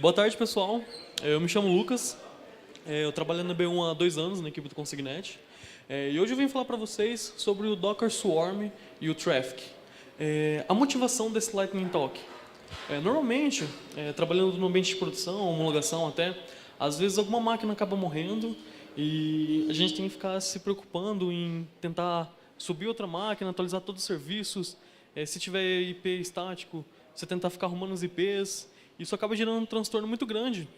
Boa tarde, pessoal. Eu me chamo Lucas. Eu trabalho na B1 há 2 anos, na equipe do Consignet. E hoje eu vim falar para vocês sobre o Docker Swarm e o Traffic. A motivação desse Lightning Talk. Normalmente, trabalhando no ambiente de produção, homologação até, às vezes alguma máquina acaba morrendo e a gente tem que ficar se preocupando em tentar subir outra máquina, atualizar todos os serviços. Se tiver IP estático, você tentar ficar arrumando os IPs. Isso acaba gerando um transtorno muito grande.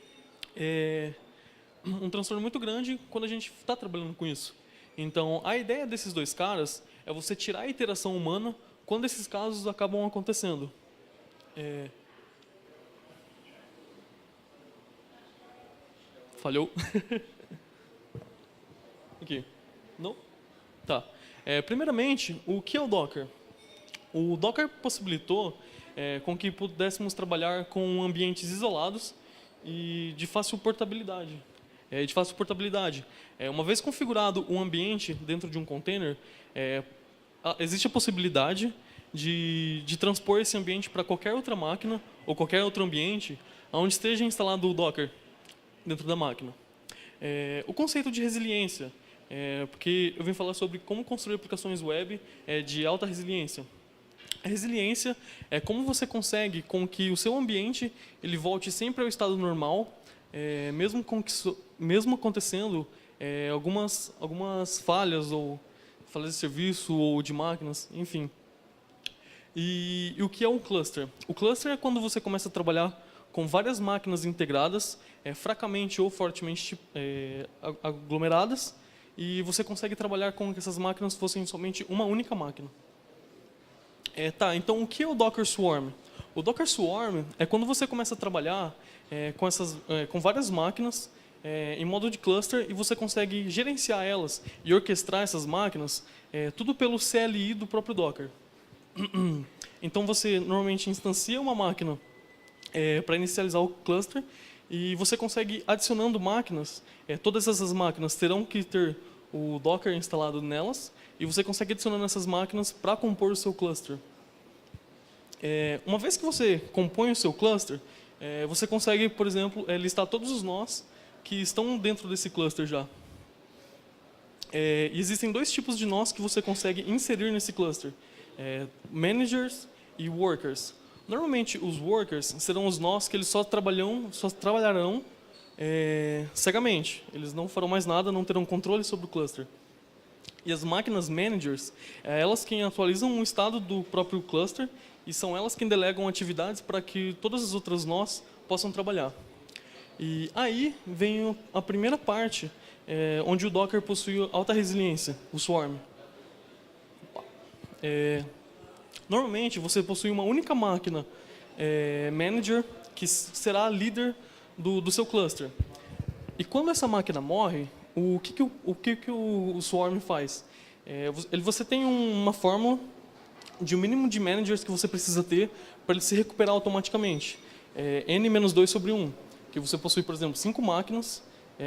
Um transtorno muito grande quando a gente está trabalhando com isso. Então, a ideia desses dois caras é você tirar a interação humana quando esses casos acabam acontecendo. Falhou? Aqui. Não? Tá. Primeiramente, o que é o Docker? O Docker possibilitou com que pudéssemos trabalhar com ambientes isolados e de fácil portabilidade. Uma vez configurado um ambiente dentro de um container, existe a possibilidade de transpor esse ambiente para qualquer outra máquina ou qualquer outro ambiente onde esteja instalado o Docker dentro da máquina. O conceito de resiliência, porque eu vim falar sobre como construir aplicações web de alta resiliência. A resiliência é como você consegue com que o seu ambiente ele volte sempre ao estado normal, mesmo acontecendo algumas falhas ou falhas de serviço ou de máquinas, enfim. E o que é um cluster? O cluster é quando você começa a trabalhar com várias máquinas integradas, fracamente ou fortemente aglomeradas, e você consegue trabalhar com que essas máquinas fossem somente uma única máquina. Então o que é o Docker Swarm? O Docker Swarm é quando você começa a trabalhar com várias máquinas em modo de cluster e você consegue gerenciar elas e orquestrar essas máquinas tudo pelo CLI do próprio Docker. Então você normalmente instancia uma máquina para inicializar o cluster e você consegue adicionando máquinas. Todas essas máquinas terão que ter o Docker instalado nelas e você consegue adicionando essas máquinas para compor o seu cluster. Uma vez que você compõe o seu cluster, você consegue, por exemplo, listar todos os nós que estão dentro desse cluster já. E existem 2 tipos de nós que você consegue inserir nesse cluster: managers e workers. Normalmente, os workers serão os nós que eles só trabalharão cegamente. Eles não farão mais nada, não terão controle sobre o cluster. E as máquinas managers, elas quem atualizam o estado do próprio cluster e são elas quem delegam atividades para que todas as outras nós possam trabalhar. E aí vem a primeira parte, onde o Docker possui alta resiliência, o Swarm. Normalmente, você possui uma única máquina manager que será a líder do seu cluster. E quando essa máquina morre, o que o Swarm faz? Você tem uma fórmula de um mínimo de managers que você precisa ter para ele se recuperar automaticamente. N-2 sobre 1, que você possui, por exemplo, 5 máquinas,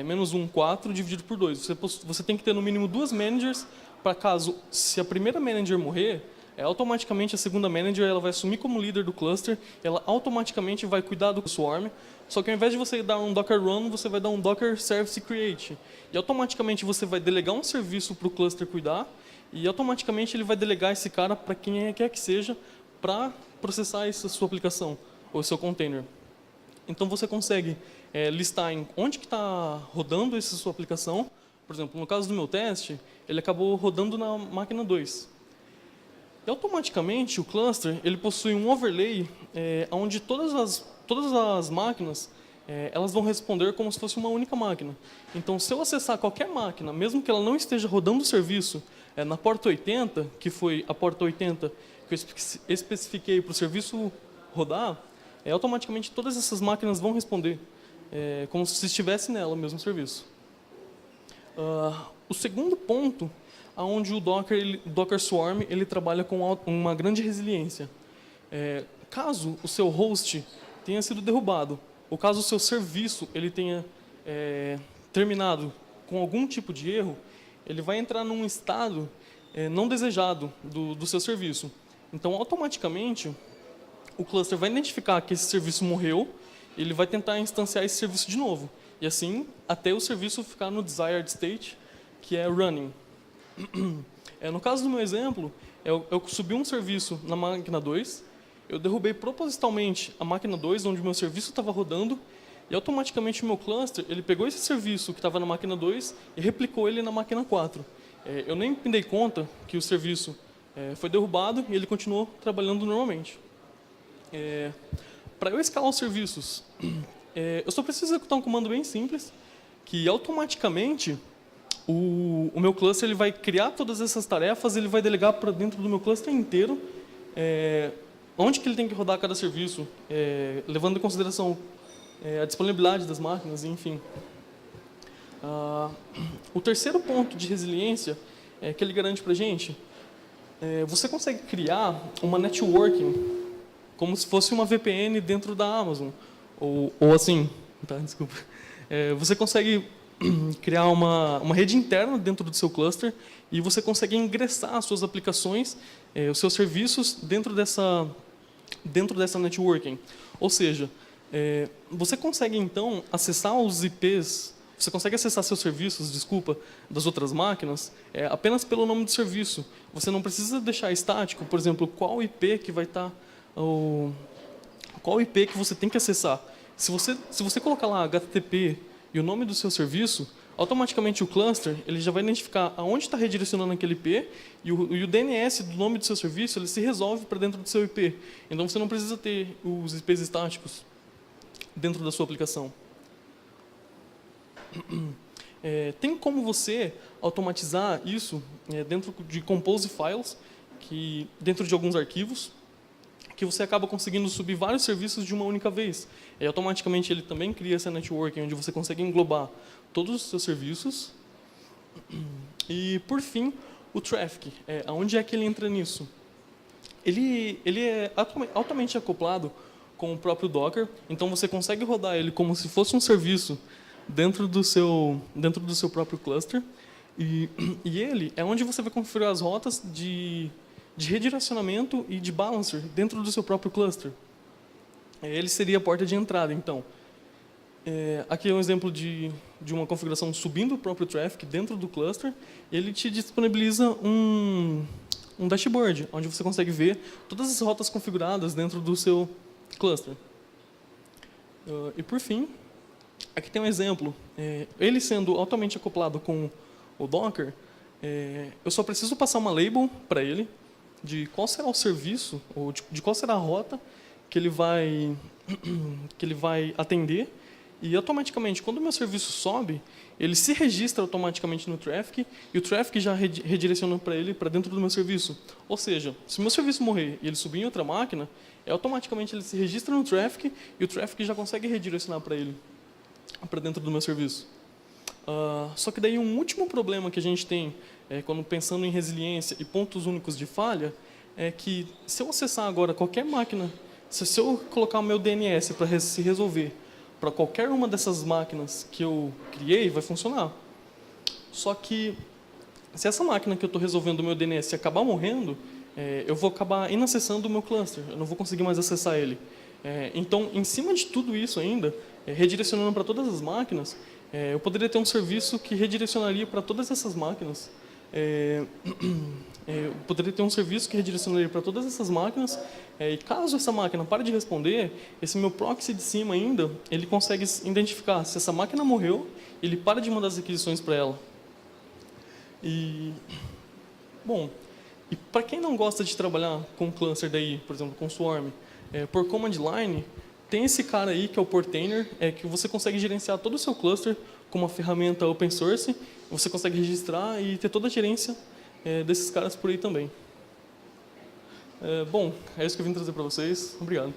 menos 1, 4, dividido por 2. Você tem que ter no mínimo 2 managers para caso, se a primeira manager morrer, automaticamente a segunda manager ela vai assumir como líder do cluster, ela automaticamente vai cuidar do Swarm, só que ao invés de você dar um Docker Run, você vai dar um Docker Service Create. E automaticamente você vai delegar um serviço para o cluster cuidar, e automaticamente ele vai delegar esse cara para quem quer que seja, para processar essa sua aplicação, ou seu container. Então você consegue listar em onde que está rodando essa sua aplicação. Por exemplo, no caso do meu teste, ele acabou rodando na máquina 2. E automaticamente o cluster ele possui um overlay onde todas as máquinas elas vão responder como se fosse uma única máquina. Então, se eu acessar qualquer máquina, mesmo que ela não esteja rodando o serviço na porta 80, que foi a porta 80 que eu especifiquei para o serviço rodar, automaticamente todas essas máquinas vão responder como se estivesse nela o mesmo serviço. O segundo ponto onde o Docker Swarm ele trabalha com uma grande resiliência. Caso o seu host tenha sido derrubado, ou caso o seu serviço ele tenha terminado com algum tipo de erro, ele vai entrar num estado não desejado do seu serviço. Então, automaticamente, o cluster vai identificar que esse serviço morreu ele vai tentar instanciar esse serviço de novo. E assim, até o serviço ficar no desired state, que é running. No caso do meu exemplo, eu subi um serviço na máquina 2, eu derrubei propositalmente a máquina 2, onde o meu serviço estava rodando, e automaticamente o meu cluster ele pegou esse serviço que estava na máquina 2 e replicou ele na máquina 4. Eu nem me dei conta que o serviço foi derrubado e ele continuou trabalhando normalmente. Para eu escalar os serviços, eu só preciso executar um comando bem simples, que automaticamente o meu cluster ele vai criar todas essas tarefas, ele vai delegar para dentro do meu cluster inteiro onde que ele tem que rodar cada serviço, levando em consideração a disponibilidade das máquinas, enfim. O terceiro ponto de resiliência que ele garante para a gente, você consegue criar uma networking como se fosse uma VPN dentro da Amazon. Ou assim, tá, desculpa. Você consegue criar uma rede interna dentro do seu cluster e você consegue ingressar as suas aplicações, os seus serviços dentro dessa networking. Ou seja, você consegue então acessar os IPs, você consegue acessar seus serviços, das outras máquinas, apenas pelo nome do serviço. Você não precisa deixar estático, por exemplo, qual IP que vai estar, qual IP que você tem que acessar. Se você colocar lá HTTP e o nome do seu serviço, automaticamente o cluster ele já vai identificar aonde está redirecionando aquele IP e o DNS do nome do seu serviço ele se resolve para dentro do seu IP. Então você não precisa ter os IPs estáticos dentro da sua aplicação. Tem como você automatizar isso dentro de Compose Files, dentro de alguns arquivos, que você acaba conseguindo subir vários serviços de uma única vez. E automaticamente ele também cria essa network onde você consegue englobar todos os seus serviços. E, por fim, o traffic. Onde é que ele entra nisso? Ele é altamente acoplado com o próprio Docker, então você consegue rodar ele como se fosse um serviço dentro do seu próprio cluster. E ele é onde você vai configurar as rotas de redirecionamento e de balancer dentro do seu próprio cluster. Ele seria a porta de entrada, então. Aqui é um exemplo de uma configuração subindo o próprio traffic dentro do cluster. Ele te disponibiliza um dashboard, onde você consegue ver todas as rotas configuradas dentro do seu cluster. E por fim, aqui tem um exemplo. Ele sendo altamente acoplado com o Docker, eu só preciso passar uma label para ele de qual será o serviço, ou de qual será a rota que ele vai atender, e automaticamente, quando o meu serviço sobe, ele se registra automaticamente no traffic, e o traffic já redireciona para ele, para dentro do meu serviço. Ou seja, se o meu serviço morrer e ele subir em outra máquina, automaticamente ele se registra no traffic, e o traffic já consegue redirecionar para ele, para dentro do meu serviço. Só que daí um último problema que a gente tem, quando pensando em resiliência e pontos únicos de falha, é que se eu acessar agora qualquer máquina, se eu colocar o meu DNS para se resolver para qualquer uma dessas máquinas que eu criei, vai funcionar. Só que se essa máquina que eu estou resolvendo o meu DNS acabar morrendo, eu vou acabar inacessando o meu cluster, eu não vou conseguir mais acessar ele. Então, em cima de tudo isso ainda, redirecionando para todas as máquinas, eu poderia ter um serviço que redirecionaria para todas essas máquinas. Eu poderia ter um serviço que redirecionaria para todas essas máquinas, e caso essa máquina pare de responder, esse meu proxy de cima ainda, ele consegue identificar se essa máquina morreu, ele para de mandar as requisições para ela. Bom, e para quem não gosta de trabalhar com cluster daí, por exemplo, com Swarm, por command line, tem esse cara aí que é o Portainer, que você consegue gerenciar todo o seu cluster com uma ferramenta open source, você consegue registrar e ter toda a gerência desses caras por aí também. Bom, é isso que eu vim trazer para vocês. Obrigado.